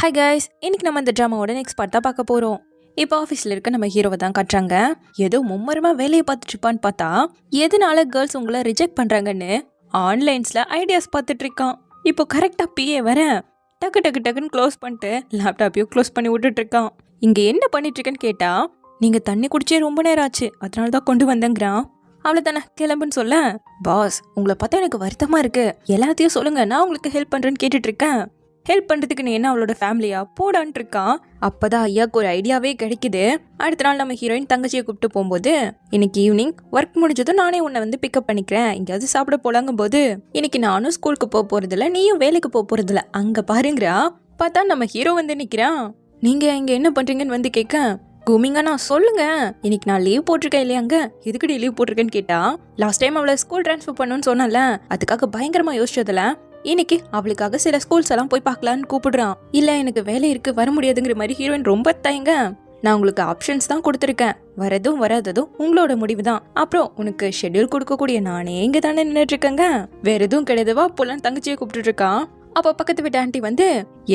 Hi guys, இன்னைக்கு நம்ம இந்த ட்ராமாவோட நெக்ஸ்ட் பார்ட் தான் பார்க்க போகிறோம். இப்போ ஆஃபீஸில் இருக்க நம்ம ஹீரோவை தான் காட்டுறாங்க. ஏதோ மும்மரமாக வேலையை பார்த்துட்டு இருப்பான்னு பார்த்தா எதனால கேர்ள்ஸ் உங்களை ரிஜெக்ட் பண்ணுறாங்கன்னு ஆன்லைன்ஸில் ஐடியாஸ் பார்த்துட்டு இருக்கான். இப்போ கரெக்டாக பிஏ வர டக்கு டக்கு டக்குன்னு க்ளோஸ் பண்ணிட்டு லேப்டாப்பையும் க்ளோஸ் பண்ணி விட்டுட்டு இருக்கான். இங்கே என்ன பண்ணிட்டு இருக்கேன்னு கேட்டால், நீங்கள் தண்ணி குடிச்சே ரொம்ப நேரம் ஆச்சு, அதனால தான் கொண்டு வந்தேங்கிறான். அவ்வளோதானே, கிளம்புன்னு சொல்ல, பாஸ் உங்களை பார்த்தா எனக்கு வருத்தமாக இருக்கு, எல்லாத்தையும் சொல்லுங்க, நான் உங்களுக்கு ஹெல்ப் பண்ணுறேன்னு கேட்டுட்டு இருக்கேன். ஹெல்ப் பண்ணுறதுக்கு நீ என்ன அவளோட ஃபேமிலியா போடான்ட்டு இருக்கான். அப்போதான் ஐயாவுக்கு ஒரு ஐடியாவே கிடைக்குது. அடுத்த நாள் நம்ம ஹீரோயின் தங்கச்சியை கூப்பிட்டு போகும்போது, இன்னைக்கு ஈவினிங் ஒர்க் முடிஞ்சதும் நானே உன்னை வந்து பிக்கப் பண்ணிக்கிறேன், எங்கேயாவது சாப்பிட போலாங்கும் போது, இன்னைக்கு நானும் ஸ்கூலுக்கு போக போகிறதில்ல, நீயும் வேலைக்கு போக போகிறதில்ல, அங்கே பாருங்கிறா. பார்த்தா நம்ம ஹீரோ வந்து நிற்கிறான். நீங்கள் இங்கே என்ன பண்ணுறீங்கன்னு வந்து கேட்க, குமிங்கண்ணா சொல்லுங்க, இன்னைக்கு நான் லீவ் போட்டிருக்கேன் இல்லையாங்க, எதுக்கடி லீவ் போட்டிருக்கேன்னு கேட்டா, லாஸ்ட் டைம் அவளை ஸ்கூல் ட்ரான்ஸ்ஃபர் பண்ணணும்னு சொன்னால, அதுக்காக பயங்கரமாக யோசிச்சதில்ல, இன்னைக்கு அவளுக்காக சில ஸ்கூல்ஸ் எல்லாம் போய் பார்க்கலான்னு கூப்பிடுறான். இல்ல எனக்கு வேலை இருக்கு, வர முடியாதுங்கிற மாதிரி ஹீரோயின் ரொம்ப தயங்க. நான் உங்களுக்கு ஆப்ஷன்ஸ் தான் கொடுத்துருக்கேன், வரதும் வராததும் உங்களோட முடிவு தான். அப்புறம் உனக்கு ஷெட்யூல் கொடுக்கக்கூடிய நானே இங்க தானே நின்றுட்டு இருக்கேங்க, வேற எதுவும் கிடையாதுவா போலான்னு தங்கச்சியை கூப்பிட்டு இருக்கான். அப்ப பக்கத்து வீட்டு ஆண்டி வந்து,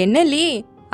என்ன லீ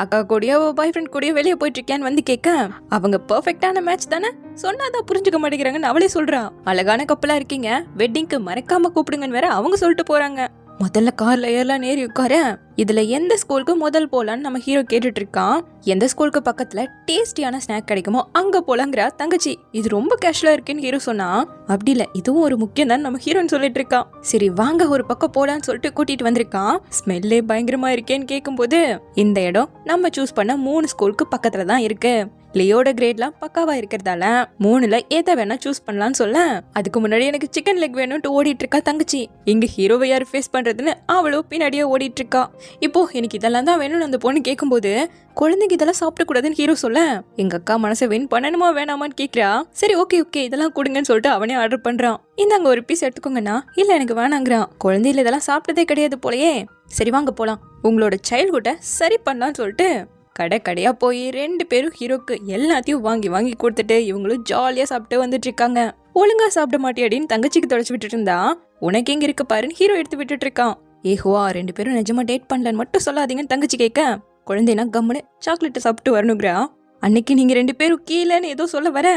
அக்கா கூடயோ பாய் ஃப்ரெண்ட் கூடயோ வெளியே போயிட்டு இருக்கியான்னு வந்து கேட்க, அவங்க பெர்ஃபெக்டான மேட்ச் தானே, சொன்னாதான் புரிஞ்சுக்க மாட்டேங்கிறாங்கன்னு அவளே சொல்றா. அழகான கப்பலா இருக்கீங்க, வெட்டிங்க்கு மறக்காம கூப்பிடுங்கன்னு வேற அவங்க சொல்லிட்டு போறாங்க. முதல்ல கார்ல ஏறலாம் ஏறி உட்கார, இதுல எந்த ஸ்கூலுக்கு முதல் போலான்னு நம்ம ஹீரோ கேட்டுட்டு இருக்கான். எந்த ஸ்கூலுக்கு பக்கத்துல டேஸ்டியான ஸ்நாக் கிடைக்குமோ அங்க போலாங்கிற தங்கச்சி. இது ரொம்ப கேஷுவலா இருக்குன்னு ஹீரோ சொன்னா, அப்படி இல்ல இதுவும் ஒரு முக்கியம் தான் நம்ம ஹீரோன்னு சொல்லிட்டு இருக்கான். சரி வாங்க ஒரு பக்கம் போலான்னு சொல்லிட்டு கூட்டிட்டு வந்திருக்கான். ஸ்மெல்லே பயங்கரமா இருக்கேன்னு கேட்கும் போது, இந்த இடம் நம்ம சூஸ் பண்ண 3 ஸ்கூலுக்கு பக்கத்துல தான் இருக்கு, லியோட கிரேட்லாம் பக்காவா இருக்கிறதால 3ல எதை வேணா சூஸ் பண்ணலாம்னு சொல்ல, அதுக்கு முன்னாடி எனக்கு சிக்கன் லெக் வேணும்னு ஓடிட்டு இருக்கா தங்கச்சி. இங்க ஹீரோவை யார் ஃபேஸ் பண்றதுன்னு அவளோ பின்னாடியே ஓடிட்டு இருக்கா. இப்போ எனக்கு இதெல்லாம் தான் வேணும்னு அந்த பொண்ணு கேட்கும்போது, குழந்தைங்க இதெல்லாம் சாப்பிடக்கூடாதுன்னு ஹீரோ சொல்ல, எங்க அக்கா மனசை வின் பண்ணணுமா வேணாமான்னு கேட்கிறா. சரி ஓகே இதெல்லாம் கொடுங்கன்னு சொல்லிட்டு அவனே ஆர்டர் பண்றான். இந்தாங்க ஒரு பீஸ் எடுத்துக்கோங்கண்ணா. இல்ல எனக்கு வேணாங்கிறான். குழந்தையில இதெல்லாம் சாப்பிட்டதே கிடையாது போலயே. சரி வாங்க போலாம், உங்களோட சைல்ட்ஹுட்டை சரி பண்ணலான்னு சொல்லிட்டு கடையா போய் 2 பேரும் ஹீரோக்கு எல்லாத்தையும் வாங்கி வாங்கி கொடுத்துட்டு இவங்களும் ஜாலியா சாப்பிட்டு வந்துட்டு இருக்காங்க. ஒழுங்கா சாப்பிட மாட்டியாடின்னு தங்கச்சிக்கு தொடச்சு விட்டுட்டு இருந்தா, உனக்கு எங்க இருக்கு பாருன்னு ஹீரோ எடுத்து விட்டுட்டு இருக்கான். ஏஹுவா 2 பேரும் நிஜமா டேட் பண்ணலன்னு மட்டும் சொல்லாதீங்கன்னு தங்கச்சி கேட்க, குழந்தைனா கம்முன்னு சாக்லேட்டை சாப்பிட்டு வரணுங்கிறா. அன்னைக்கு நீங்க 2 பேரும் கீழேன்னு ஏதோ சொல்ல வர,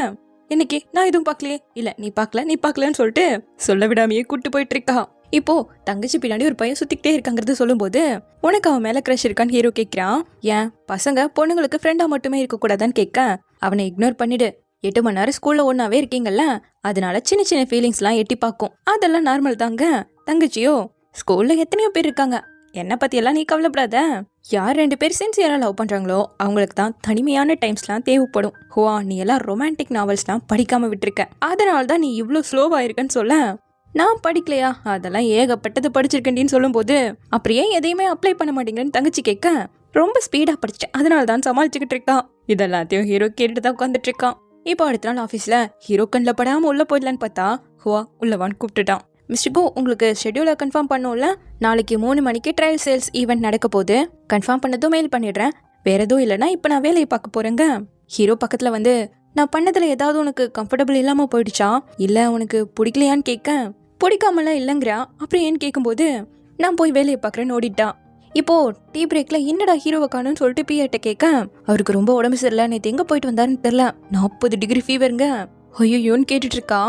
இன்னைக்கு நான் எதுவும் பார்க்கலையே, இல்ல நீ பார்க்கலன்னு சொல்லிட்டு சொல்ல விடாமையே கூட்டு போயிட்டு இருக்கா. இப்போ தங்கச்சி பின்னாடி ஒரு பையன் சுத்திக்கிட்டே இருக்காங்கிறது சொல்லும் போது, உனக்கு அவன் மேல கிரஷ் இருக்கான்னு ஹீரோ கேட்கிறான். ஏன் பசங்க பொண்ணுங்களுக்கு ஃப்ரெண்டா மட்டுமே இருக்க கூடாதான்னு கேட்க, அவனை இக்னோர் பண்ணிடு, 8 மணி நேரம் ஸ்கூல்ல ஒன்னாவே இருக்கீங்கல்ல, அதனால சின்ன சின்ன ஃபீலிங்ஸ் எல்லாம் எட்டி பார்க்கும், அதெல்லாம் நார்மல் தாங்க. தங்கச்சியோ, ஸ்கூல்ல எத்தனையோ பேர் இருக்காங்க, என்ன பத்தி எல்லாம் நீ கவலைப்படாத, யார் 2 பேர் சின்சியரா லவ் பண்றாங்களோ அவங்களுக்கு தான் தனிமையான டைம்ஸ்லாம் தேவைப்படும். ஹுவா நீ எல்லாம் ரொமான்டிக் நாவல்ஸ்லாம் படிக்காம விட்டுருக்க, அதனால தான் நீ இவ்வளோ ஸ்லோவா இருக்கன்னு சொல்ல, நான் படிக்கலையா, அதெல்லாம் ஏகப்பட்டது படிச்சிருக்கேன்னு சொல்லும் போது, அப்படியே எதையுமே அப்ளை பண்ண மாட்டேங்கிறேன்னு தங்கச்சி கேட்க, ரொம்ப ஸ்பீடா படிச்சிட்டேன் அதனால தான் சமாளிச்சுக்கிட்டு இருக்கான். இதெல்லாத்தையும் ஹீரோ கேட்டுட்டு தான் உட்காந்துட்டு இருக்கான். இப்போ அடுத்த நாள் ஆஃபீஸ்ல ஹீரோ கண்ணில் படாம உள்ள போயிடலான்னு பார்த்தா, ஹுவா உள்ளவான்னு கூப்பிட்டுட்டான். மிஸ்டர் கோ உங்களுக்கு ஷெட்யூலை கன்ஃபார்ம் பண்ணும்ல, நாளைக்கு 3 மணிக்கு ட்ரையல் சேல்ஸ் ஈவெண்ட் நடக்க போகுது, கன்ஃபார்ம் பண்ணதும் மெயில் பண்ணிடுறேன், வேற எதுவும் இல்லைன்னா இப்போ நான் வேலையை பார்க்க போறேங்க. ஹீரோ பக்கத்துல வந்து, நான் பண்ணதுல ஏதாவது உனக்கு கம்ஃபர்டபுள் இல்லாம போயிடுச்சா, இல்ல உனக்கு பிடிக்கலையான்னு கேட்க, பிடிக்காமலாம் இல்லைங்கிறா. அப்புறம் ஏன்னு கேட்கும்போது, நான் போய் வேலையை பார்க்குறேன்னு ஓடிட்டான். இப்போ டீ பிரேக்ல என்னடா ஹீரோவை காணும்னு சொல்லிட்டு பிஏட்ட கேட்க, அவருக்கு ரொம்ப உடம்பு சரியில்லை, நேற்று எங்க போயிட்டு வந்தாருன்னு தெரியல, 40 டிகிரி ஃபீவருங்க. ஐயோன்னு கேட்டுட்டு இருக்கா.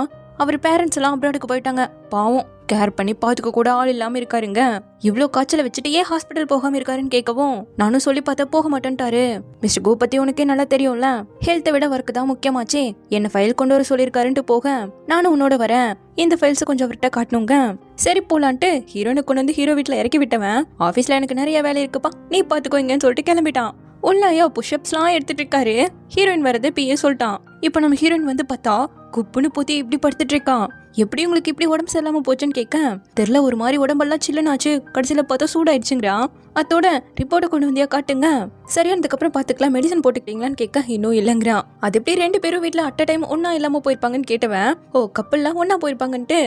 அவர் பேரண்ட்ஸ் எல்லாம் அப்ராடுக்கு போயிட்டாங்க, பாவம் கேர் பண்ணி பாத்துக்க கூட ஆள் இல்லாம இருக்காருங்க. இவ்ளோ காய்ச்சல வச்சுட்டு ஏன் ஹாஸ்பிட்டல் போகாம இருக்காருன்னு கேட்கவும், நானும் சொல்லி பார்த்தா போக மாட்டேன்ட்டாரு. மிஸ்டர் கோ பத்தி உனக்கே நல்லா தெரியும்ல, ஹெல்த்தை விட ஒர்க்கு தான் முக்கியமாச்சே, என்ன ஃபைல் கொண்டு வர சொல்லியிருக்காருன்ட்டு போக, நானும் உன்னோட வரேன், இந்த ஃபைல்ஸை கொஞ்சம் அவர்கிட்ட காட்டணுங்க. சரி போலான்ட்டு ஹீரோனை கொண்டு வந்து ஹீரோ வீட்டுல இறக்கி விட்டவன், ஆபீஸ்ல எனக்கு நிறைய வேலை இருக்குப்பா நீ பாத்துக்கோங்கன்னு சொல்லிட்டு கிளம்பிட்டான். உள்ளாயா புஷ்அப்ஸ்லாம் எடுத்துட்டு இருக்காரு. ஹீரோயின் வரது பிஏ சொல்லிட்டான். இப்போ நம்ம ஹீரோயின் வந்து பார்த்தா குப்புன்னு போத்தி இப்படி படுத்துட்டு இருக்கான். எப்படி உங்களுக்கு இப்படி உடம்பு சரியில்லாம போச்சுன்னு கேட்க, தெரியல ஒரு மாதிரி உடம்பெல்லாம் சில்லுனாச்சு, கடைசியில பார்த்தா சூடாயிடுச்சுங்கிறான். அதோட ரிப்போர்ட்டை கொண்டு வந்தியா காட்டுங்க, சரியானதுக்கு அப்புறம் பாத்துக்கலாம், மெடிசன் போட்டுக்கிட்டீங்களான்னு கேட்க, இன்னும் இல்லைங்கிறான். அது எப்படி 2 பேரும் வீட்டுல அட் அ டைம் ஒன்னா இல்லாம போயிருப்பாங்கன்னு கேட்டவன், ஓ கப்பல்லாம் ஒன்னா போயிருப்பாங்கன்ட்டு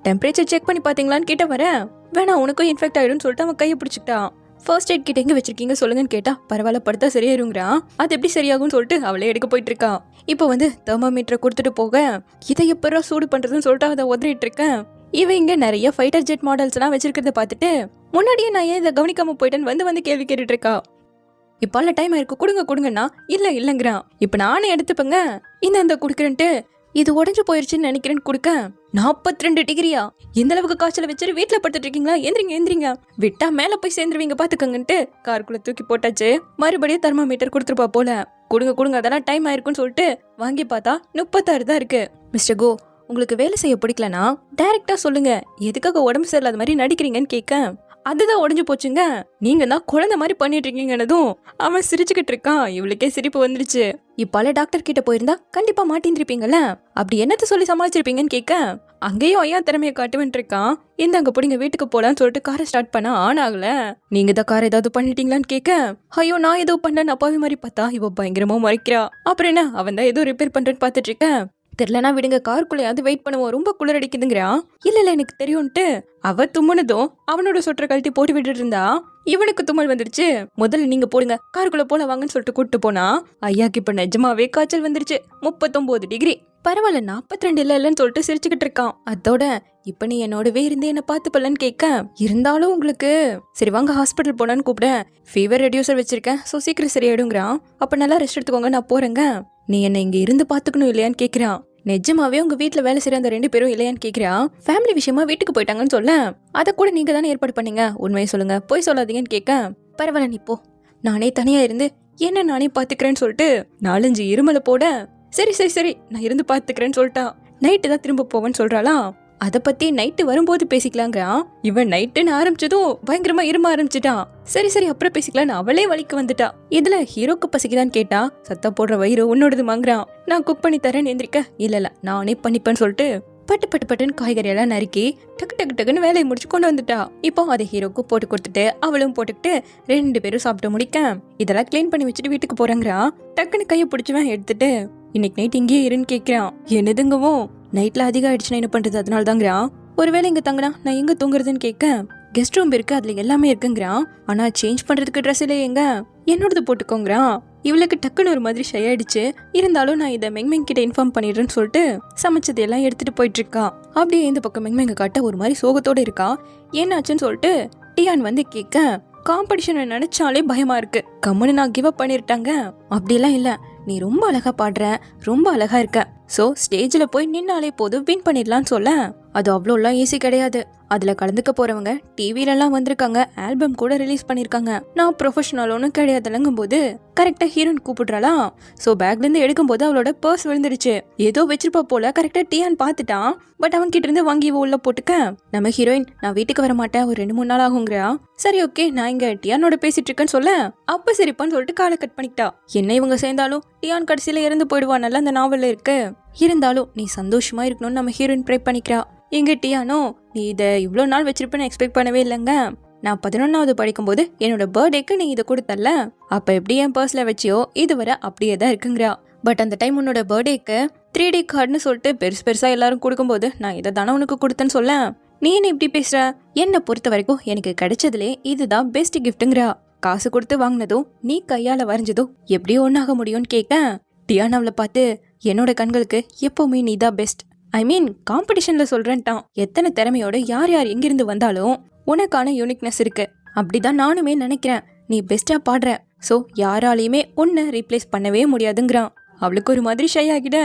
டெம்பரேச்சர் செக் பண்ணி பாத்தீங்களான்னு கேட்ட வர, வேணா உனக்கும் இன்ஃபெக்ட் ஆயிடும்னு சொல்லிட்டு அவன் கையை பிடிச்சிக்கிட்டான். ஃபர்ஸ்ட் எய்ட் கிட்ட எங்க வச்சிருக்கீங்க சொல்லுங்கன்னு கேட்டா, பரவாயில்ல படுத்தா சரியாயிருங்கிறான். அது எப்படி சரியாகும்னு சொல்லிட்டு அவளே எடுக்க போயிட்டு இருக்கான். இப்போ வந்து தெர்மோமீட்டரை கொடுத்துட்டு போக, இதை எப்படா சூடு பண்றதுன்னு சொல்லிட்டு அதை உதறிட்டு இருக்கேன். இவன் இங்க நிறைய ஃபைட்டர் ஜெட் மாடல்ஸ் எல்லாம் வச்சிருக்கிறத பார்த்துட்டு, முன்னாடியே நான் ஏன் இதை கவனிக்காம போயிட்டேன்னு வந்து கேள்வி கேட்டுட்டு இருக்கா. இப்ப டைம் ஆயிருக்கு, கொடுங்க கொடுங்கன்னா இல்லங்கிறான். இப்ப நானே எடுத்துப்பேங்க, இந்த குடுக்குறேன்ட்டு இது உடஞ்சு போயிருச்சுன்னு நினைக்கிறேன்னு கொடுக்க 42 டிகிரியா, எந்த அளவுக்கு காய்ச்சல வச்சுட்டு வீட்டுல படுத்துட்டு இருக்கீங்களா, எந்திரிங்க விட்டா மேல போய் சேர்ந்துருவீங்க பாத்துக்கங்கன்ட்டு காருக்குள்ள தூக்கி போட்டாச்சு. மறுபடியும் தெர்மாமீட்டர் கொடுத்துருப்பா போல. கொடுங்க அதெல்லாம் டைம் ஆயிருக்குன்னு சொல்லிட்டு வாங்கி பார்த்தா 36 தான் இருக்கு. மிஸ்டர் கோ, உங்களுக்கு வேலை செய்ய பிடிக்கலனா டைரக்டா சொல்லுங்க, எதுக்காக உடம்பு சரியில்லாத மாதிரி நடிக்கிறீங்கன்னு கேட்க அதுதான் உடஞ்சு போச்சுங்க, நீங்க தான் குழந்தை மாதிரி பண்ணிட்டு இருக்கீங்கன்னதும் அவன் சிரிச்சுக்கிட்டு இருக்கான். இவளுக்கே சிரிப்பு வந்துருச்சு. இப்பால டாக்டர் கிட்ட போயிருந்தா கண்டிப்பா மாட்டிருப்பீங்கல்ல, அப்படி என்னத்த சொல்லி சமாளிச்சிருப்பீங்கன்னு கேட்க அங்கேயும் ஐயா திறமைய காட்டுவேன் இருக்கான். அங்க பிடிங்க வீட்டுக்கு போலான்னு சொல்லிட்டு காரை ஸ்டார்ட் பண்ண ஆன் ஆகல. நீங்க தான் கார் ஏதாவது பண்ணிட்டீங்களான்னு கேட்க ஐயோ நான் ஏதோ பண்ணேன் அப்பாவி மாதிரி பார்த்தா இவ பயங்கரமா மறைக்கிறா. அப்புறம் என்ன, அவன் தான் ஏதோ ரிப்பேர் பண்றேன்னு பாத்துட்டு இருக்கேன். தெரியலனா விடுங்க, காருக்குள்ளையாவது வெயிட் பண்ணுவோம், ரொம்ப குளிர் அடிக்குதுங்கிறான். இல்ல எனக்கு தெரியும்ட்டு அவ தும்முனதும் அவனோட சொட்டரை கழட்டி போட்டு விட்டுட்டு இருந்தா இவனுக்கு தும்மல் வந்துடுச்சு. முதல்ல நீங்க போடுங்க, காருக்குள்ள போல வாங்கன்னு சொல்லிட்டு கூட்டு போனா ஐயாக்கு இப்ப நிஜமாவே காய்ச்சல் வந்துருச்சு. 39 டிகிரி. பரவாயில்ல 42 இல்லன்னு சொல்லிட்டு சிரிச்சுக்கிட்டு இருக்கான். அதோட இப்ப நீ என்னோடவே இருந்து என்ன பாத்து பல்லன்னு கேட்க இருந்தாலும் உங்களுக்கு சரி வாங்க ஹாஸ்பிட்டல் போனான்னு கூப்பிட ஃபீவர் ரெடியூசர் வச்சிருக்கேன், சோ சீக்கிரம் சரியாயிடுங்கிறான். அப்ப நல்லா ரெஸ்ட் எடுத்துக்கோங்க, நான் போறேங்க. நீ என்ன இங்க இருந்து பாத்துக்கணும் இல்லையான்னு கேக்குறான். நிஜமாவே உங்க வீட்டுல வேலை செய்யற அந்த 2 பேரும் இல்லையான்னு கேக்குறான். ஃபேமிலி விஷயமா வீட்டுக்கு போயிட்டாங்கன்னு சொல்ல அத கூட நீங்க தானே ஏற்பாடு பண்ணீங்க, உண்மையை சொல்லுங்க, போய் சொல்லாதீங்கன்னு கேட்க பரவாயில்ல நீ போ, நானே தனியா இருந்து என்ன நானே பாத்துக்கிறேன்னு சொல்லிட்டு 4-5 இருமலை போட சரி நான் இருந்து பாத்துக்கிறேன்னு சொல்லிட்டான். நைட்டு தான் திரும்ப போவேன்னு சொல்றாளா. அத பத்தி நைட்டு வரும்போது பேசிக்கலாங்கிறான். இவன் நைட்டுன்னு ஆரம்பிச்சதும் பயங்கரமா இரும ஆரம்பிச்சுட்டான். சரி அப்புறம் பேசிக்கலான்னு அவளே வலிக்கு வந்துட்டா. இதுல ஹீரோக்கு பசிக்குதான்னு கேட்டா சத்தா போடுற வயிறு உன்னோடது வாங்குறான். நான் குக் பண்ணி தரேன்னு எந்திரிக்க இல்ல நானே பண்ணிப்பேன்னு சொல்லிட்டு பட்டுன்னு காய்கறி எல்லாம் நறுக்கி டக்குன்னு வேலையை முடிச்சு கொண்டு வந்துட்டா. இப்போ அதை ஹீரோக்கு போட்டு கொடுத்துட்டு அவளும் போட்டுக்கிட்டு 2 பேரும் சாப்பிட்டு முடிக்க இதெல்லாம் கிளீன் பண்ணி வச்சுட்டு வீட்டுக்கு போறாங்கிறா. டக்குன்னு கையை பிடிச்சுவன் எடுத்துட்டு இன்னைக்கு நைட் இங்கேயே இருன்னு கேட்கிறான். என்னதுங்கவும் நைட்ல அதிகம் ஆயிடுச்சுன்னா என்ன பண்றது, அதனால தாங்கிறான். ஒருவேளை இங்க தங்கினா நான் எங்க தூங்குறதுன்னு கேட்க கெஸ்ட் ரூம் இருக்கு, அதுல எல்லாமே இருக்குங்கிறான். ஆனா சேஞ்ச் பண்றதுக்கு ட்ரெஸ் இல்ல, எங்க என்னோடது போட்டுக்கோங்கிறான். இவளுக்கு டக்குன்னு ஒரு மாதிரி ஷை ஆயிடுச்சு. இருந்தாலும் நான் இதை மெங்மெங் கிட்ட இன்ஃபார்ம் பண்ணிடுறேன்னு சொல்லிட்டு சமைச்சது எல்லாம் எடுத்துட்டு போயிட்டு இருக்கா. அப்படியே இந்த பக்கம் மெங்மெங்க காட்ட ஒரு மாதிரி சோகத்தோட இருக்கா. என்னாச்சுன்னு சொல்லிட்டு டியான் வந்து கேட்க காம்படிஷனை நினைச்சாலே பயமா இருக்கு, கம்முன்னு நான் கிவ் அப் பண்ணிருட்டாங்க. அப்படிலாம் இல்ல, நீ ரொம்ப அழகா பாடுற, ரொம்ப அழகா இருக்க, சோ ஸ்டேஜ்ல போய் நின்னாலே போதும் வின் பண்ணிடலான்னு சொல்ல அது அவ்வளோலாம் ஈஸி கிடையாது. அதுல கலந்துக்க போறவங்க டிவில எல்லாம் வந்திருக்காங்க, ஆல்பம் கூட ரிலீஸ் பண்ணிருக்காங்க. நான் ப்ரொஃபஷனல் கிடையாதுலங்கும் போது கரெக்டா ஹீரோயின் கூப்பிடுறாளா. சோ பேக்ல இருந்து எடுக்கும் போது அவளோட பர்ஸ் விழுந்துருச்சு. ஏதோ வச்சிருப்பா போல, கரெக்டா டியான் பாத்துட்டான். பட் அவன் கிட்ட இருந்து வாங்கி உள்ள போட்டுக்க நம்ம ஹீரோயின் நான் வீட்டுக்கு வர மாட்டேன், ஒரு 2-3 நாள் ஆகுங்கிறா. சரி ஓகே நான் இங்க டியானோட பேசிட்டு இருக்கேன்னு சொல்ல அப்ப சரிப்பான்னு சொல்லிட்டு காலை கட் பண்ணிக்கிட்டா. என்ன இவங்க சேர்ந்தாலும் டியான் கடைசியில இறந்து போயிடுவானல்ல அந்த நாவல்ல இருக்கு. இருந்தாலும் நீ சந்தோஷமா இருக்கணும்னு நம்ம ஹீரோயின் ப்ரே பண்ணிக்கிறா. எங்க டியானோ நீ இதை இவ்வளோ நாள் வச்சிருப்பேன்னு எக்ஸ்பெக்ட் பண்ணவே இல்லைங்க. நான் 11வது படிக்கும்போது என்னோட பர்த்டேக்கு நீ இதை கொடுத்தல, அப்ப எப்படி என் பர்ஸ்ல வச்சியோ இதுவரை அப்படியே தான் இருக்குங்கிறா. பட் அந்த டைம் உன்னோட பர்த்டேக்கு 3D கார்டுன்னு சொல்லிட்டு பெருசா எல்லாரும் கொடுக்கும்போது நான் இதை தானே உனக்கு கொடுத்தேன்னு சொல்ல நீ என்ன இப்படி பேசுற, என்னை பொறுத்த வரைக்கும் எனக்கு கிடைச்சதுலே இதுதான் பெஸ்ட் கிஃப்ட்டுங்கிறா. காசு கொடுத்து வாங்கினதும் நீ கையால வரைஞ்சதும் எப்படி ஒன்னாக முடியும்னு கேட்க டியான் அவளை பார்த்து என்னோட கண்களுக்கு எப்பவுமே நீ தான் பெஸ்ட், ஐ மீன் காம்படிஷன்ல சொல்றேன்ட்டான். எத்தனை திறமையோட யார் எங்கிருந்து வந்தாலும் உனக்கான யூனிக்னஸ் இருக்கு, அப்படிதான் நானுமே நினைக்கிறேன். நீ பெஸ்டா பாடுற, சோ யாராலையுமே உன்னை ரீப்ளேஸ் பண்ணவே முடியாதுங்கிறான். அவளுக்கு ஒரு மாதிரி ஷை ஆகிட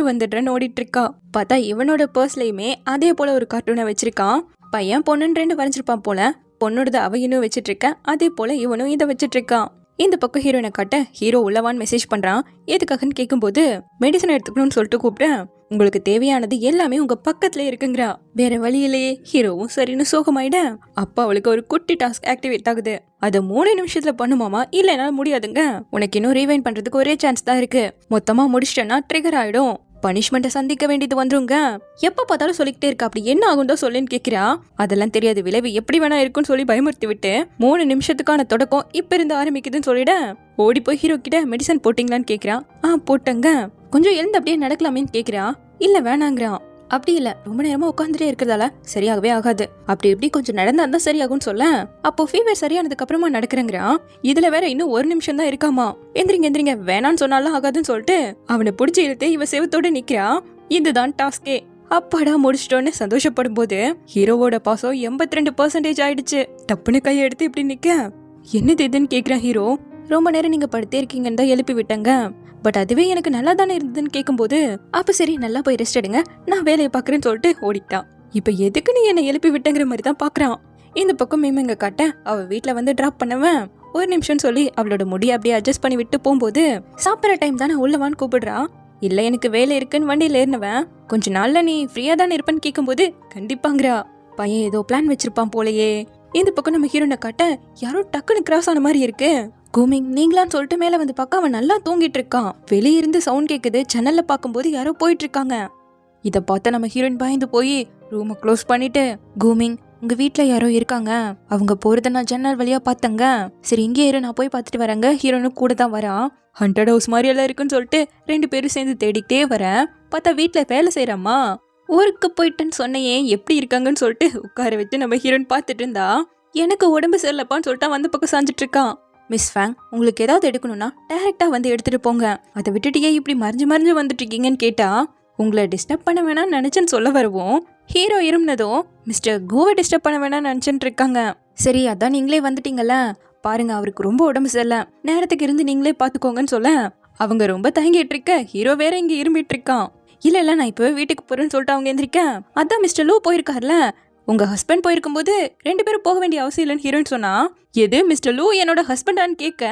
வந்துடுறேன்னு ஓடிட்டு இருக்கா. பார்த்தா இவனோட பர்ஸ்லயுமே அதே போல ஒரு கார்ட்டூனை வச்சிருக்கான். பையன் பொண்ணுன்னு 2 வரைஞ்சிருப்பான் போல, பொண்ணோடத அவ இன்னும் வச்சிட்டு இருக்க, அதே போல இவனும் இதை வச்சிட்டு இருக்கான். இந்த பக்கம் ஹீரோயினை காட்ட ஹீரோ உள்ளவான்னு மெசேஜ் பண்றான். எதுக்காகன்னு கேட்கும்போது மெடிசன் எடுத்துக்கணும்னு சொல்லிட்டு கூப்பிட்டேன். உங்களுக்கு தேவையானது எல்லாமே உங்க பக்கத்துல இருக்குங்கிறா. வேற வழியிலேயே ஹீரோவும் சரின்னு சோகமாயிட அப்ப அவளுக்கு ஒரு குட்டி டாஸ்க் ஆக்டிவேட் ஆகுது. அதை 3 நிமிஷத்துல பண்ணுமாமா, இல்லைன்னா முடியாதுங்க, உனக்கு இன்னும் ரீவைண்ட் பண்றதுக்கு ஒரே சான்ஸ் தான் இருக்கு, மொத்தமா முடிச்சிட்டேன்னா ட்ரிகர் ஆயிடும், பனிஷ்மெண்ட்டை சந்திக்க வேண்டியது வந்துருங்க. எப்ப பார்த்தாலும் சொல்லிக்கிட்டே இருக்கா, அப்படி என்ன ஆகும் தான் சொல்லுன்னு கேட்கிறா. அதெல்லாம் தெரியாது, விளைவு எப்படி வேணா இருக்குன்னு சொல்லி பயமுறுத்தி விட்டு 3 நிமிஷத்துக்கான தொடக்கம் இப்ப இருந்து ஆரம்பிக்குதுன்னு சொல்லிட ஓடி போய் ஹீரோ கிட்ட மெடிசன் போட்டீங்களான்னு கேட்கிறா. போட்டங்க, கொஞ்சம் எழுந்து அப்படியே நடக்கலாமேன்னு கேட்கிறா. இல்ல வேணாங்கிறான். அப்படி இல்ல, ரொம்ப நேரமா உட்காந்துட்டே இருக்கிறதால சரியாகவே ஆகாது, அப்படி எப்படி கொஞ்சம் நடந்தா தான் சரியாகும்னு சொல்ல அப்போ ஃபீவர் சரியானதுக்கு அப்புறமா நடக்கிறேங்கிறான். இதுல வேற இன்னும் 1 நிமிஷம் தான் இருக்காமா. எந்திரிங்க வேணான்னு சொன்னாலும் ஆகாதுன்னு சொல்லிட்டு அவனை பிடிச்சி இழுத்து இவ செவத்தோட நிக்கிறா. இதுதான் டாஸ்கே. அப்பாடா முடிச்சிட்டோன்னு சந்தோஷப்படும் போது ஹீரோவோட பாசம் 82% ஆயிடுச்சு. டப்புன்னு கையை எடுத்து இப்படி நிக்க என்னது இதுன்னு கேக்குறான் ஹீரோ. ரொம்ப நேரம் நீங்க படுத்தே இருக்கீங்கன்னு தான் எழுப்பி விட்டேங்க. பட் அதுவே எனக்கு நல்லா தானே இருந்ததுன்னு கேட்கும்போது அப்ப சரி நல்லா போய் ரெஸ்ட் எடுங்க, நான் வேலையை பாக்குறேன்னு சொல்லிட்டு ஓடிட்டான். இப்ப எதுக்கு நீ என்னை எழுப்பி விட்டங்கிற மாதிரி தான் பாக்குறான். இந்த பக்கம் இங்க காட்ட அவ வீட்டுல வந்து டிராப் பண்ணவன் ஒரு நிமிஷம் சொல்லி அவளோட முடியை அப்படியே அட்ஜஸ்ட் பண்ணி விட்டு போகும்போது சாப்பிட்ற டைம் தானே உள்ளவான்னு கூப்பிடுறா. இல்ல எனக்கு வேலை இருக்குன்னு வண்டியில ஏறினவன் கொஞ்ச நாள்ல நீ ஃப்ரீயா தானே இருப்பேன்னு கேட்கும்போது கண்டிப்பாங்கிறா. பையன் ஏதோ பிளான் வச்சிருப்பான் போலயே. இந்த பக்கம் நம்ம ஹீரோனை காட்ட யாரோ டக்குன்னு கிராஸ் ஆன மாதிரி இருக்கு. கூமிங் நீங்களான்னு சொல்லிட்டு மேல வந்து பார்க்க அவன் நல்லா தூங்கிட்டு இருக்கான். வெளியே இருந்து சவுண்ட் கேக்குது. ஜன்னல்ல பார்க்கும்போது யாரோ போயிட்டு இருக்காங்க. இத பார்த்த நம்ம ஹீரோயின் பயந்து போய் ரூமை க்ளோஸ் பண்ணிட்டு, கூமிங் உங்க வீட்டுல யாரோ இருக்காங்க, அவங்க போறத நான் ஜன்னல் வழியா பார்த்தங்க, சரி இங்கே இரு நான் போய் பார்த்துட்டு வரேங்க. ஹீரோனு கூட தான் வரான். ஹண்டட் ஹவுஸ் மாதிரி எல்லாம் இருக்குன்னு சொல்லிட்டு 2 பேரும் சேர்ந்து தேடிக்கிட்டே வரேன். பார்த்தா வீட்டுல வேலை செய்யறாமா. ஊருக்கு போயிட்டேன்னு சொன்னையே எப்படி இருக்காங்கன்னு சொல்லிட்டு உட்கார வச்சு நம்ம ஹீரோயின் பார்த்துட்டு இருந்தா. எனக்கு உடம்பு சரியில்லப்பான்னு சொல்லிட்டு வந்து பக்கம் சாஞ்சிட்டு இருக்கான். மிஸ் ஃபேங் உங்களுக்கு ஏதாவது எடுக்கணும்னா டைரக்டா வந்து எடுத்துட்டு போங்க, அதை விட்டுட்டு ஏன் இப்படி மறைஞ்சு வந்துட்டு இருக்கீங்கன்னு கேட்டா, உங்களை டிஸ்டர்ப் பண்ண வேணாம்னு நினைச்சேன்னு சொல்ல வருவோம். ஹீரோ இருந்ததும் மிஸ்டர் கோவை டிஸ்டர்ப் பண்ண வேணாம்னு நினைச்சுட்டு இருக்காங்க. சரி அதான் நீங்களே வந்துட்டீங்கல்ல, பாருங்க அவருக்கு ரொம்ப உடம்பு சரியில்லை, நேரத்துக்கு இருந்து நீங்களே பாத்துக்கோங்கன்னு சொல்ல அவங்க ரொம்ப தயங்கிட்டு இருக்க. ஹீரோ வேற இங்க இரும்பிட்டு இருக்கான். இல்ல நான் இப்பவே வீட்டுக்கு போறேன்னு சொல்லிட்டு அவங்க எந்திரிக்கேன். அதான் மிஸ்டர் லூ போயிருக்காருல, உங்க ஹஸ்பண்ட் போயிருக்கும் போது 2 பேரும் போக வேண்டிய அவசியம் இல்லைன்னு ஹீரோன்னு சொன்னா, எது மிஸ்டர் லூ என்னோட ஹஸ்பண்டான்னு கேட்க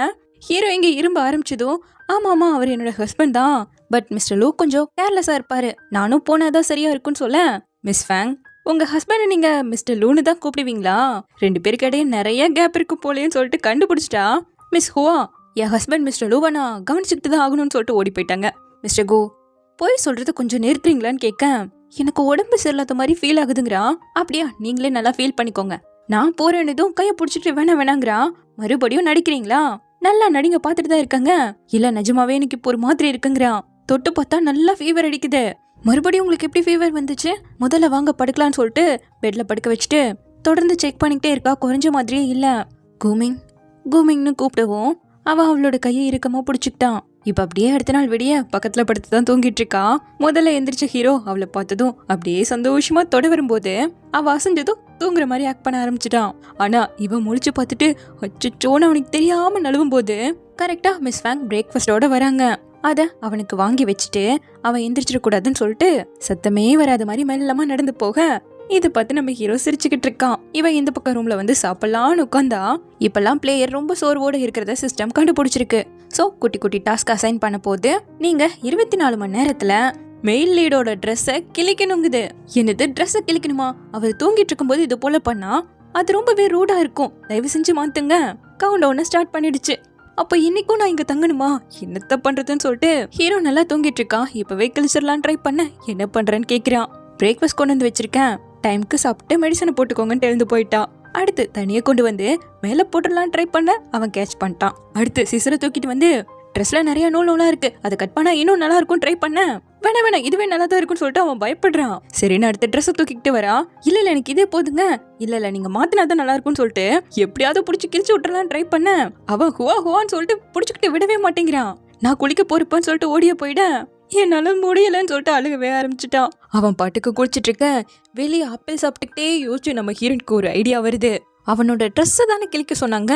ஹீரோ இங்க இரும்ப ஆரம்பிச்சதும் ஆமா அவர் என்னோட ஹஸ்பண்ட் தான், பட் மிஸ்டர் லூ கொஞ்சம் கேர்லெஸ்ஸா இருப்பாரு, நானும் போனாதான் சரியா இருக்குன்னு சொல்ல, மிஸ் ஃபேங் உங்க ஹஸ்பண்ட் நீங்க மிஸ்டர் லூன்னு தான் கூப்பிடுவீங்களா, 2 பேருக்கு இடையே நிறைய கேப் இருக்கு போலேன்னு சொல்லிட்டு கண்டுபிடிச்சிட்டா மிஸ் ஹுவா என் ஹஸ்பண்ட் மிஸ்டர் லூவா நான் கவனிச்சுக்கிட்டு தான் ஆகணும்னு சொல்லிட்டு ஓடி போயிட்டாங்க. மிஸ்டர் கோ போய் சொல்றது கொஞ்சம் நிறுத்துறீங்களான்னு கேட்க, எனக்கு உடம்பு சரியில்லாத மாதிரி ஃபீல் ஆகுதுங்கிறா. அப்படியா நீங்களே நல்லா ஃபீல் பண்ணிக்கோங்க, நான் போறேன்னதும் கையை பிடிச்சிட்டு வேணாங்கிறா. மறுபடியும் நடிக்கிறீங்களா, நல்லா நடிங்க பார்த்துட்டு தான் இருக்காங்க. இல்ல நிஜமாவே எனக்கு இப்போ ஒரு மாதிரி இருக்குங்கிறா. தொட்டு பார்த்தா நல்லா ஃபீவர் அடிக்குது. மறுபடியும் உங்களுக்கு எப்படி ஃபீவர் வந்துச்சு, முதல்ல வாங்க படுக்கலான்னு சொல்லிட்டு பெட்ல படுக்க வச்சுட்டு தொடர்ந்து செக் பண்ணிக்கிட்டே இருக்கா. குறைஞ்ச மாதிரியே இல்ல. கூமிங்னு கூப்பிடவும் அவன் அவளோட கையை இறுக்கமா பிடிச்சிக்கிட்டான். இப்ப அப்படியே அடுத்த நாள் விடிய பக்கத்துல படுத்து தான் தூங்கிட்டு இருக்கா. முதல்ல எந்திரிச்ச ஹீரோ அவளை பார்த்ததும் அப்படியே சந்தோஷமா தொட வரும்போது அவ அசைஞ்சதும் தூங்குற மாதிரி ஆக்ட் பண்ண ஆரம்பிச்சிட்டான். ஆனா இவன் முழிச்சு பார்த்துட்டு அச்சோன்னு அவனுக்கு தெரியாம நழுவும் போது கரெக்டா மிஸ் ஃபேங் பிரேக்ஃபாஸ்டோட வராங்க. அத அவனுக்கு வாங்கி வச்சுட்டு அவன் எந்திரிச்சிடக்கூடாதுன்னு சொல்லிட்டு சத்தமே வராத மாதிரி மெல்லமா நடந்து போக இதை பார்த்து நம்ம ஹீரோ சிரிச்சுக்கிட்டு இருக்கான். இவன் இந்த பக்கம் ரூம்ல வந்து சாப்பிடலான்னு உட்காந்தா இப்பெல்லாம் பிளேயர் ரொம்ப சோர்வோட இருக்கிறத சிஸ்டம் கண்டுபிடிச்சிருக்கு. சோ குட்டி குட்டி டாஸ்க் அசைன் பண்ண போது நீங்க 24 மணி நேரத்துல மெயில் லீடோட ட்ரெஸ்ஸை கிழிக்கணுங்குது. என்னது ட்ரெஸ்ஸை கிழிக்கணுமா, அவர் தூங்கிட்டு இருக்கும்போது இது போல பண்ணா அது ரொம்பவே ரூடா இருக்கும், தயவு செஞ்சு மாத்துங்க. கவுண்ட் டவுன் ஸ்டார்ட் பண்ணிடுச்சு. அப்ப இன்னைக்கும் நான் இங்க தங்கணுமா, என்னத்த பண்றதுன்னு சொல்லிட்டு ஹீரோ நல்லா தூங்கிட்டு இருக்கான். இப்பவே கிழிச்சிடலாம் ட்ரை பண்ண என்ன பண்றேன்னு கேக்குறான். பிரேக்ஃபாஸ்ட் கொண்டு வந்து வச்சிருக்கேன், டைமுக்கு சாப்பிட்டு மெடிசனை போட்டுக்கோங்கன்னு எழுந்து போயிட்டா. அடுத்து தனியை கொண்டு வந்து மேல போட்டுடலாம் ட்ரை பண்ண அவன் கேட்ச் பண்ணிட்டான். அடுத்து சிசரை தூக்கிட்டு வந்து ட்ரெஸ்ல நிறைய நூலா இருக்கு, அதை கட் பண்ணா இன்னும் நல்லா இருக்கும் ட்ரை பண்ண, வேணாம் இதுவே நல்லா தான் இருக்குன்னு சொல்லிட்டு அவன் பயப்படுறான். சரின்னு அடுத்த ட்ரெஸ்ஸை தூக்கிட்டு வரா. இல்ல எனக்கு இதே போதுங்க, இல்ல நீங்க மாத்தினாதான் நல்லா இருக்கும்னு சொல்லிட்டு எப்படியாவது புடிச்சு கிழிச்சு விட்டுறலாம் ட்ரை பண்ண அவன் ஹுவான்னு சொல்லிட்டு புடிச்சுக்கிட்டு விடவே மாட்டேங்கிறான். நான் குளிக்க போறப்பன்னு சொல்லிட்டு ஓடிய போயிட என்னால முடியலன்னு சொல்லிட்டு அழுகவே ஆரம்பிச்சுட்டான். அவன் பாட்டுக்கு குளிச்சிட்டு இருக்க வெளியே ஆப்பிள் சாப்பிட்டுக்கிட்டே யோசிச்சு நம்ம ஹீரோனுக்கு ஒரு ஐடியா வருது. அவனோட ட்ரெஸ்ஸை தானே கிழிக்க சொன்னாங்க,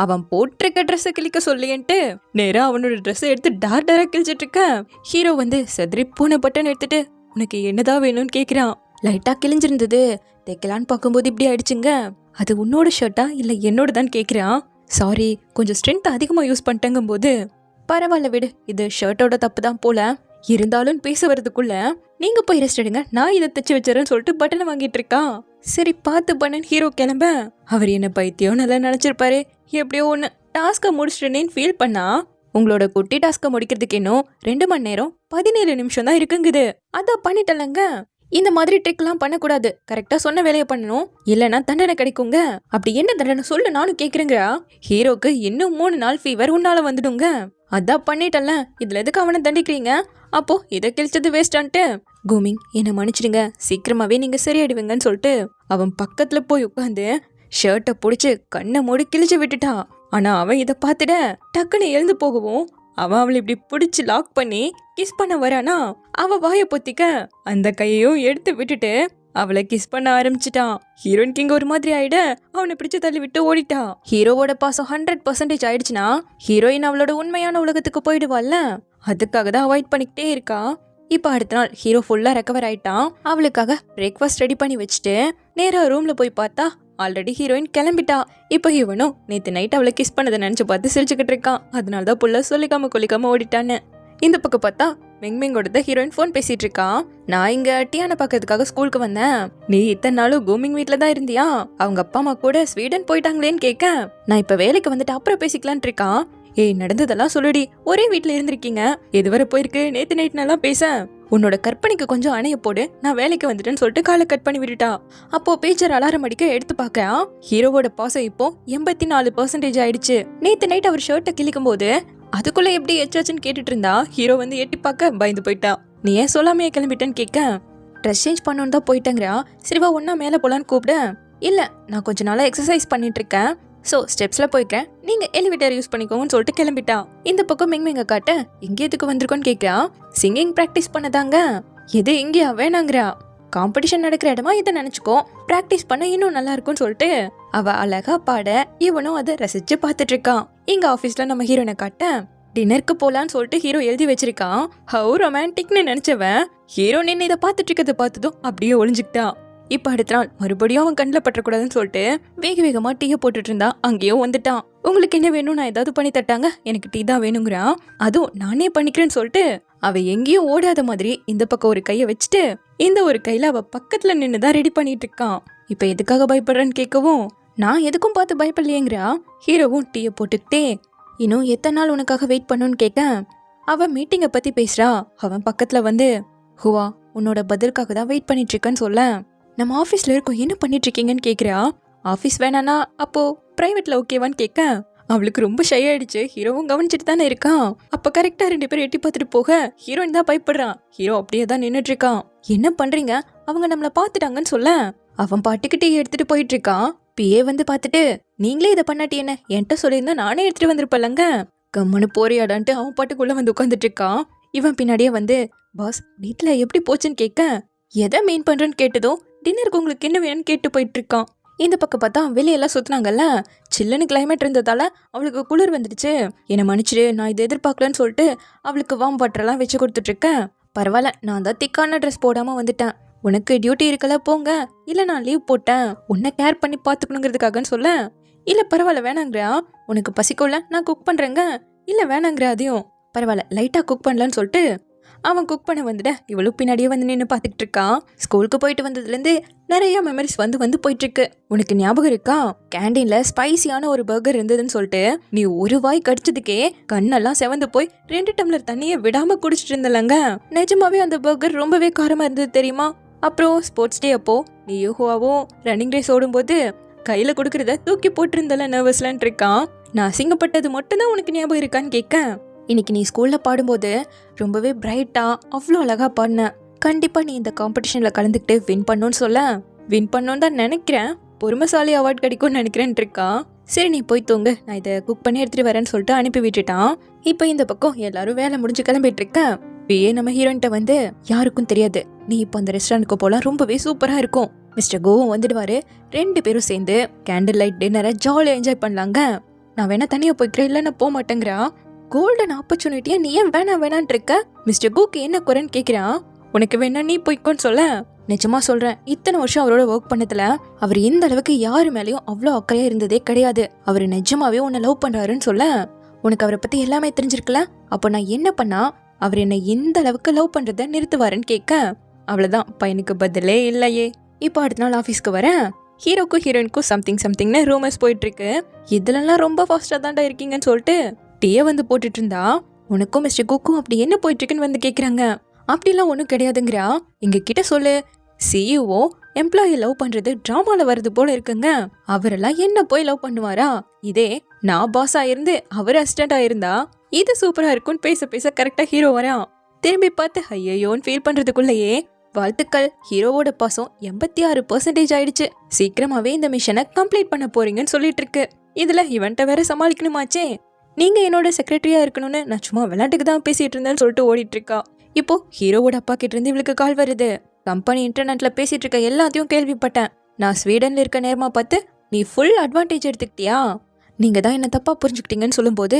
அவன் போட்டிருக்க ட்ரெஸ்ஸை கிழிக்க சொல்லியன்ட்டு நேரா அவனோட ட்ரெஸ்ஸை எடுத்து டார்டரா கிழிச்சிட்டு இருக்க. ஹீரோ வந்து செதறி பூனை பட்டன் எடுத்துட்டு உனக்கு என்னதான் வேணும்னு கேக்குறான். லைட்டா கிழிஞ்சிருந்தது, தைக்கலான்னு பார்க்கும்போது இப்படி ஆயிடுச்சுங்க, அது உன்னோட ஷர்ட்டா இல்ல என்னோடதான் கேக்குறான். சாரி கொஞ்சம் ஸ்ட்ரென்த் அதிகமா யூஸ் பண்ணிட்டேங்கும் போது பரவாயில்ல விடு, இது ஷர்ட்டோட தப்பு தான் போல, இருந்தாலும் பேச வரதுக்குள்ள நீங்க போய் ரெஸ்ட் எடுங்க, நான் இதை தச்சு வச்சுறேன்னு சொல்லிட்டு பட்டனை வாங்கிட்டு இருக்கான். சரி பார்த்து பண்ணு ஹீரோ கிளம்ப. அவர் என்ன பைத்தியம் நல்லா நினைச்சிருப்பாரு. எப்படியோ ஒண்ணு டாஸ்கை முடிச்சிட்டேன்னு ஃபீல் பண்ணா உங்களோட குட்டி டாஸ்கை முடிக்கிறதுக்கு இன்னும் 2 மணி நேரம் 17 நிமிஷம் தான் இருக்குங்குது. அதான் பண்ணிட்டலங்க. இந்த மாதிரி ட்ரிக்லாம் பண்ணக்கூடாது, கரெக்டா சொன்ன வேலையை பண்ணணும், இல்லைன்னா தண்டனை கிடைக்குங்க. அப்படி என்ன தண்டனை சொல்லு நானும் கேக்குறேங்க. ஹீரோக்கு இன்னும் 3 நாள் ஃபீவர் உன்னால வந்துடுங்க. அதான் பண்ணிட்டல, இதுல எதுக்கு அவனை தண்டிக்கிறீங்க, அப்போ இதை கிழிச்சது வேஸ்டான்ட்டு. கூமிங் என்ன மன்னிச்சிடுங்க, சீக்கிரமாவே நீங்க சரியாயிடுவீங்கன்னு சொல்லிட்டு அவன் பக்கத்துல போய் உட்காந்து ஷர்ட்டை பிடிச்சு கண்ணை மூடி கிழிச்சு விட்டுட்டான். ஆனா அவன் இதை பார்த்துட டக்குன்னு எழுந்து போகவும் அவன் அவளை இப்படி பிடிச்சு லாக் பண்ணி கிஸ் பண்ண வரானா அவ வாயை பொத்திக்க அந்த கையையும் எடுத்து விட்டுட்டு அவளை கிஸ் பண்ண ஆரம்பிச்சிட்டான். ஹீரோயினுக்கு இங்க ஒரு மாதிரி ஆயிட அவனை பிடிச்சு தள்ளி விட்டு ஓடிட்டான். ஹீரோவோட பாசம் 100% ஆயிடுச்சுன்னா ஹீரோயின் அவளோட உண்மையான உலகத்துக்கு போயிடுவாள்ல, அதுக்காக தான் அவாய்ட் பண்ணிக்கிட்டே இருக்கா. இப்ப அடுத்த நாள் ஹீரோ ஃபுல்லா ரெக்கவர் ஆயிட்டான். அவளுக்காக பிரேக்ஃபாஸ்ட் ரெடி பண்ணி வச்சுட்டு நேரா ரூம்ல போய் பார்த்தா ஆல்ரெடி ஹீரோயின் கிளம்பிட்டா. இப்ப இவனும் நேத்து நைட் அவளை கிஸ் பண்ணதை நினைச்சு பார்த்து சிரிச்சுக்கிட்டு இருக்கான். அதனாலதான் புள்ள சொல்லிக்காம கொல்லிக்காம ஓடிட்டான்னு. இந்த பக்கம் பார்த்தா மிங்மிங்கோட ஹீரோயின் ஃபோன் பேசிட்டு இருக்கான். நான் இங்க டியானை பார்க்கறதுக்காக ஸ்கூலுக்கு வந்தேன். நீ இத்தனை நாளும் கூமிங் வீட்ல தான் இருந்தியா? அவங்க அப்பா அம்மா கூட ஸ்வீடன் போயிட்டாங்களேன்னு கேட்க, நான் இப்ப வேலைக்கு வந்துட்டு அப்புறம் பேசிக்கலான் இருக்கான். ஏய், நடந்ததெல்லாம் சொல்லுடி, ஒரே வீட்டுல இருந்திருக்கீங்க, எதுவரை போயிருக்கு, நேத்து நைட் நல்லா பேச, உன்னோட கற்பனைக்கு கொஞ்சம் அணைய போடு, நான் வேலைக்கு வந்துட்டேன்னு சொல்லிட்டு காலை கட் பண்ணி விட்டுட்டா. அப்போ பேச்சர் அலாரம் அடிக்க எடுத்து பார்க்க ஹீரோவோட பாசம் இப்போ 84% ஆயிடுச்சு. நேத்து நைட் அவர் ஷர்ட்டை கிழிக்கும் போது அதுக்குள்ள எப்படி எச்சாச்சுன்னு கேட்டுட்டு இருந்தா ஹீரோ வந்து எட்டி பார்க்க பயந்து போயிட்டா. நீ ஏன் சொல்லாமையே கிளம்பிட்டேன்னு கேட்க, ட்ரெஸ் சேஞ்ச் பண்ணணுன்னு தான் போயிட்டேங்கிறா. சரிவா ஒன்னா மேல போலான்னு கூப்பிட, இல்ல நான் கொஞ்ச நாளா எக்ஸசைஸ் பண்ணிட்டு இருக்கேன், சோ ஸ்டெப்ஸ்ல போய்க்கேன், நீங்க எலிவேட்டர் யூஸ் பண்ணிக்கோங்கன்னு சொல்லிட்டு கிளம்பிட்டா. இந்த பக்கம் மிங்மிங்க காட்ட இங்க எதுக்கு வந்திருக்கோன்னு கேட்கா. Singing practice பண்ணதாங்க. எது இங்கயா வேணாங்கிறா. காம்படிஷன் நடக்கிற இடமா இதை நினைச்சுக்கோ, பிராக்டிஸ் பண்ண இன்னும் நல்லா இருக்கும்னு சொல்லிட்டு அவ அழகா பாட இவனும் அதை ரசிச்சு பாத்துட்டு இருக்கான். இங்க ஆபீஸ்ல நம்ம ஹீரோனை காட்ட டின்னருக்கு போலான்னு சொல்லிட்டு ஹீரோ எழுதி வச்சிருக்கான். ஹவு ரொமான்டிக்னு நினைச்சவன் ஹீரோ நின்று இதை பாத்துட்டு இருக்கிறத பார்த்ததும் அப்படியே ஒளிஞ்சுக்கிட்டான். இப்ப அடுத்த நாள் மறுபடியும் அவன் கண்ணில் பற்றக்கூடாதுன்னு சொல்லிட்டு வேக வேகமா டீயை போட்டுட்டு இருந்தா. அங்கேயும் வந்துட்டான். உங்களுக்கு என்ன வேணும், நான் ஏதாவது பண்ணி தட்டாங்க, எனக்கு டீ தான் வேணுங்கிறான். அதுவும் நானே பண்ணிக்கிறேன்னு சொல்லிட்டு அவ எங்கேயும் ஓடாத மாதிரி இந்த பக்கம் ஒரு கைய வச்சுட்டு இந்த ஒரு கையில அவ பக்கத்துல நின்னுதான் ரெடி பண்ணிட்டு இருக்கான். இப்ப எதுக்காக பயப்படுறேன்னு கேட்கவும், நான் எதுக்கும் பார்த்து பயப்படலையேங்கிறா. ஹீரோவும் டீயை போட்டுக்கிட்டே இன்னும் எத்தனை நாள் உனக்காக வெயிட் பண்ணுன்னு கேட்க, அவ மீட்டிங்கை பத்தி பேசுறா. அவன் பக்கத்துல வந்து, ஹுவா உன்னோட பதிலுக்காக தான் வெயிட் பண்ணிட்டு இருக்கேன்னு சொல்ல, நம்ம ஆஃபீஸ்ல இருக்கோம், என்ன பண்ணிட்டு இருக்கீங்கன்னு கேட்குறா. ஆஃபீஸ் வேணானா அப்போ பிரைவேட்ல ஓகேவான்னு கேட்க அவளுக்கு ரொம்ப ஷை ஆயிடுச்சு. ஹீரோவும் கவனிச்சுட்டு தானே இருக்கான். அப்ப கரெக்டா 2 பேரும் எட்டி பார்த்துட்டு போக ஹீரோயின் தான் பயப்படுறான். ஹீரோ அப்படியே தான் நின்றுட்டு இருக்கான். என்ன பண்றீங்க, அவங்க நம்மள பாத்துட்டாங்கன்னு சொல்ல அவன் பாட்டுக்கிட்டே எடுத்துட்டு போயிட்டு இருக்கான். பிஏ வந்து பார்த்துட்டு, நீங்களே இதை பண்ணாட்டி என்ன, என்கிட்ட சொல்லியிருந்தா நானே எடுத்துட்டு வந்திருப்பலங்க, கம்மனு போறியாடான்ட்டு அவன் பாட்டுக்குள்ள வந்து உட்காந்துட்டு இருக்கான். இவன் பின்னாடியே வந்து, பாஸ் வீட்டுல எப்படி போச்சுன்னு கேட்க, எதை மீன் பண்றேன்னு கேட்டதும் டின்னருக்கு உங்களுக்கு என்ன வேணும்னு கேட்டு போயிட்டு இருக்கான். இந்த பக்கம் பார்த்தா வெளியெல்லாம் சுத்தினாங்கல்ல, சில்லுன்னு கிளைமேட் இருந்ததால அவளுக்கு குளிர் வந்துடுச்சு. என்னை மன்னிச்சிடு, நான் இதை எதிர்பார்க்கலன்னு சொல்லிட்டு அவளுக்கு வார்ம் வாட்டர்லாம் வச்சு கொடுத்துட்டு இருக்கேன். பரவாயில்ல, நான் தான் திக்கான ட்ரெஸ் போடாம வந்துட்டேன், உனக்கு டியூட்டி இருக்கல போங்க, இல்ல நான் லீவ் போட்டேன் உன்னை கேர் பண்ணி பாத்துக்கணுங்கிறதுக்காகன்னு சொல்ல, இல்ல பரவாயில்ல வேணாங்கிறா. உனக்கு பசிக்கல, நான் குக் பண்றேங்க, இல்ல வேணாங்கிற, அதையும் பரவாயில்ல லைட்டா குக் பண்ணலான்னு சொல்லிட்டு அவன் குக் பண்ண வந்துட இவளும் பின்னாடியே வந்து நின்று பார்த்துக்கிட்டு இருக்கான். ஸ்கூலுக்கு போயிட்டு வந்ததுலேருந்து நிறைய மெமரிஸ் வந்து போயிட்டு இருக்கு. உனக்கு ஞாபகம் இருக்கா, கேண்டீன்ல ஸ்பைசியான ஒரு பர்கர் இருந்ததுன்னு சொல்லிட்டு நீ ஒரு வாய் கடிச்சதுக்கே கண்ணெல்லாம் செவந்து போய் 2 டம்ளர் தண்ணியை விடாம குடிச்சிட்டு இருந்தலங்க. நிஜமாவே அந்த பர்கர் ரொம்பவே காரமா இருந்தது தெரியுமா. அப்புறம் ஸ்போர்ட்ஸ் டே அப்போ நீ யோகாவும் ரன்னிங் ரேஸ் ஓடும்போது கையில கொடுக்கறத தூக்கி போட்டிருந்தல நர்வஸ்லான் இருக்கான். நான் அசிங்கப்பட்டது மட்டும்தான் உனக்கு ஞாபகம் இருக்கான்னு கேட்க, இன்னைக்கு நீ ஸ்கூல்ல பாடும்போது ரொம்பவே பிரைட்டா அவ்வளோ அழகா பாடின, கண்டிப்பா நீ இந்த காம்படிஷன்ல கலந்துக்கிட்டு வின் பண்ணணும்னு சொல்ல, வின் பண்ணணும்னு தான் நினைக்கிறேன், பொறுமைசாலி அவார்ட் கிடைக்கும்னு நினைக்கிறேன்னு இருக்கான். சரி நீ போய் தூங்கு, நான் இதை குக் பண்ணி எடுத்துட்டு வரேன்னு சொல்லிட்டு அனுப்பி விட்டுட்டான். இப்போ இந்த பக்கம் எல்லாரும் வேலை முடிஞ்சு கிளம்பிட்டு இருக்க. பிஏ நம்ம ஹீரோயின்ட்ட வந்து, யாருக்கும் தெரியாது நீ இப்போ அந்த ரெஸ்டாரண்ட்க்கு போலாம், ரொம்பவே சூப்பரா இருக்கும், மிஸ்டர் கோவும் வந்துடுவாரு, 2 பேரும் சேர்ந்து கேண்டில் லைட் டின்னரை ஜாலியாக என்ஜாய் பண்ணலாங்க, நான் வேணா தனியாக போய்க்கிறேன், இல்லை நான் போக மாட்டேங்கிறா. கோல்டன் ஆப்பர்ச்சுனிட்டியா நீ ஏன் வேணான்ட்டு இருக்க, மிஸ்டர் கோக்கு என்ன குறைன்னு கேட்கிறான். உனக்கு வேணா நீ போய்க்கோன்னு சொல்ல, நிஜமா சொல்றேன், இத்தனை வருஷம் அவரோட ஒர்க் பண்ணதுல அவர் இந்த அளவுக்கு யாரு மேலேயும் அவ்வளோ அக்கறையா இருந்ததே கிடையாது, அவர் நிஜமாவே உன்னை லவ் பண்றாருன்னு சொல்ல, உனக்கு அவரை பத்தி எல்லாமே தெரிஞ்சிருக்கல, அப்போ நான் என்ன பண்ணா அவர் என்னை இந்த அளவுக்கு லவ் பண்றத நிறுத்துவாருன்னு கேட்க, அவ்வளவுதான், பையனுக்கு பதிலே இல்லையே. இப்போ அடுத்த நாள் ஆஃபீஸ்க்கு வரேன். ஹீரோக்கும் ஹீரோயினுக்கும் சம்திங்னு ரூமர்ஸ் போயிட்டு இருக்கு. இதுலலாம் ரொம்ப ஃபாஸ்டா தான்டா இருக்கீங்கன்னு சொல்லிட்டு டீயை வந்து போட்டுட்டு இருந்தா, உனக்கும் மிஸ்டர் குக்கும் அப்படி என்ன போயிட்டு இருக்குன்னு வந்து கேக்குறாங்க. அப்படிலாம் ஒன்றும் கிடையாதுங்கிறா. எங்க கிட்ட சொல்லு, சிஇஓ எம்ப்ளாயி லவ் பண்றது டிராமால வருது போல இருக்குங்க, அவரெல்லாம் என்ன போய் லவ் பண்ணுவாரா, இதே நான் பாஸா இருந்து அவர் அசிஸ்டண்டா இருந்தா இது சூப்பரா இருக்கும்னு பேச பேச கரெக்டா ஹீரோ வரான். திரும்பி பார்த்து ஐயோன்னு ஃபீல் பண்றதுக்குள்ளேயே, வாழ்த்துக்கள், ஹீரோவோட பாசம் 86% ஆயிடுச்சு, சீக்கிரமாவே இந்த மிஷனை கம்ப்ளீட் பண்ண போறீங்கன்னு சொல்லிட்டு இருக்கு. இதுல இவன்ட்ட வேற சமாளிக்கணுமாச்சே, நீங்க என்னோட செக்ரட்டரியா இருக்கணும்னு நான் சும்மா விளையாட்டுக்கு தான் பேசிட்டு இருந்தேன்னு சொல்லிட்டு ஓடிட்டு இருக்கா. இப்போ ஹீரோவோட அப்பா கிட்ட இருந்து இவளுக்கு கால் வருது. கம்பெனி இன்டர்நெட்ல பேசிட்டு இருக்க எல்லாத்தையும் கேள்விப்பட்டேன். நான் ஸ்வீடன்ல இருக்க நேரமா பார்த்து நீ ஃபுல் அட்வான்டேஜ் எடுத்துக்கிட்டியா? நீங்க தான் என்ன தப்பா புரிஞ்சுக்கிட்டீங்கன்னு சொல்லும்போது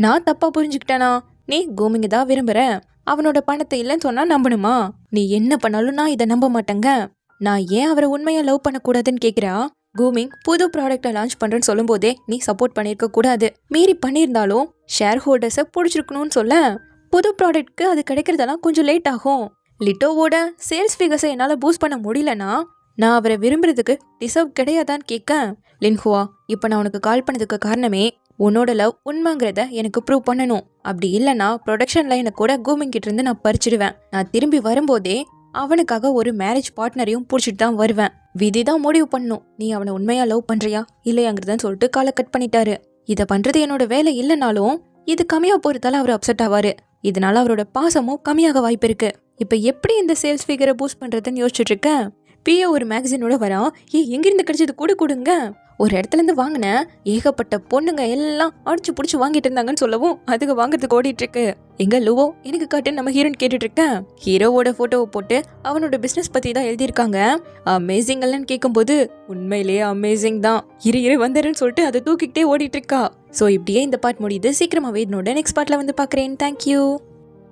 நான் தப்பா புரிஞ்சுக்கிட்டேனா? நீ கூமிங்க தான் விரும்புற, அவனோட பணத்தை இல்லைன்னு சொன்னா நம்பணுமா? நீ என்ன பண்ணாலும் நான் இதை நம்ப மாட்டேங்க. நான் ஏன் அவரை உண்மையா லவ் பண்ணக்கூடாதுன்னு கேட்குறா? கூமிங் புது ப்ராடக்டை லான்ச் பண்றேன்னு சொல்லும் போதே நீ சப்போர்ட் பண்ணியிருக்க கூடாது. மீறி பண்ணியிருந்தாலும் ஷேர் ஹோல்டர்ஸை பிடிச்சிருக்கணும்னு சொல்ல. புது ப்ராடக்ட்க்கு அது கிடைக்கிறதெல்லாம் கொஞ்சம் லேட் ஆகும். லிட்டோவோட சேல்ஸ் ஃபிகர்ஸை என்னால் பூஸ்ட் பண்ண முடியலனா நான் அவரை விரும்புறதுக்கு டிசர்வ் கிடையாதான்னு கேட்க. லின்ஹுவா, இப்போ நான் உனக்கு கால் பண்ணதுக்கு காரணமே உன்னோட லவ் உண்மைங்கிறத எனக்கு ப்ரூவ் பண்ணணும். அப்படி இல்லைன்னா ப்ரொடக்ஷன் லைனை கூட கூமிங் கிட்ட இருந்து நான் பறிச்சிடுவேன். நான் திரும்பி வரும்போதே அவனுக்காக ஒரு மேரேஜ் பார்ட்னரையும் பிடிச்சிட்டு தான் வருவேன். விதி தான் முடிவு பண்ணும் நீ அவனை உண்மையா லவ் பண்றியா இல்லையாங்கிறதுன்னு சொல்லிட்டு காலை கட் பண்ணிட்டாரு. இதை பண்றது என்னோட வேலை இல்லைனாலும் இது கம்மியா போறதால அவர் அப்செட் ஆவாரு. இதனால அவரோட பாசமும் கம்மியாக வாய்ப்பு இருக்கு. இப்ப எப்படி இந்த சேல்ஸ் ஃபிகரை பூஸ்ட் பண்றதுன்னு யோசிச்சுட்டு இருக்கேன். பிஏ ஒரு மேகசினோட வரான். எங்கிருந்து கிடைச்சது கூட கொடுங்க. ஒரு இடத்துல இருந்து வாங்கின ஏகப்பட்ட பொண்ணுங்க எல்லாம் அடிச்சு புடிச்சு வாங்கிட்டு இருந்தாங்கன்னு சொல்லவும் அதுக்கு வாங்குறதுக்கு ஓடிட்டு இருக்கு. எங்க லுவோ எனக்கு காட்டு நம்ம ஹீரோன்னு கேட்டுட்டு இருக்கேன். ஹீரோவோட போட்டோவை போட்டு அவனோட பிசினஸ் பத்தி தான் எழுதியிருக்காங்க. அமேசிங் இல்லன்னு கேட்கும்போது உண்மையிலேயே அமேசிங் தான். இரு வந்துருன்னு சொல்லிட்டு அதை தூக்கிக்கிட்டே ஓடிட்டு இருக்கா. ஸோ இப்படியே இந்த பார்ட் முடியுது. சீக்கிரமாவே இதனோட நெக்ஸ்ட் பார்ட்ல வந்து பாக்குறேன். தேங்க்யூ.